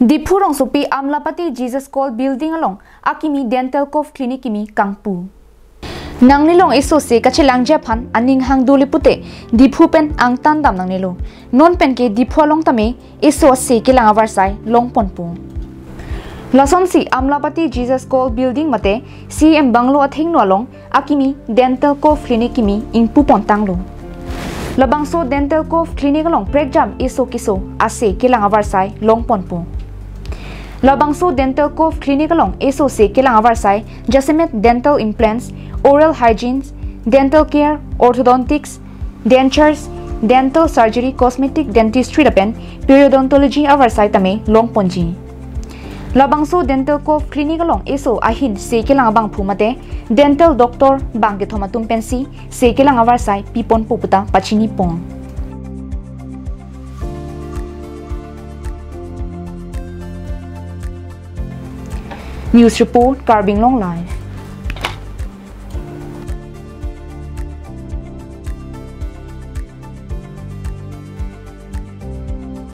Diphu rongsopi Amlapati Jesus Call Building along Akimi Dantal Cove Clinic kimi kangpu. Nangnilong iso se kachilang Japan aning hang duli pute Diphu pen ang tandam nangnilo. Non pen ke Diphu along tame iso se kilang avarsai long ponpu. Lason si Amlapati Jesus Call Building mate CM Banglo athing no along Akimi Dantal Cove Clinic kimi ingpu pontanglo. Labangso Dantal Cove Clinic along pregjam iso kiso ase kilang avarsai long ponpu. Labangso Dantal Cove Clinic along iso se kilang avarsai Jacemet dental implants, oral hygiene, dental care, orthodontics, dentures, dental surgery, cosmetic dentistry dapen, periodontology avarsai tame long ponji. Labangso Dantal Cove Clinic along iso ahin se kilang abang phumate dental doctor bangke thomatum pensi se kilang avarsai pipon puputa pachini pong. News report Carbing Long Live.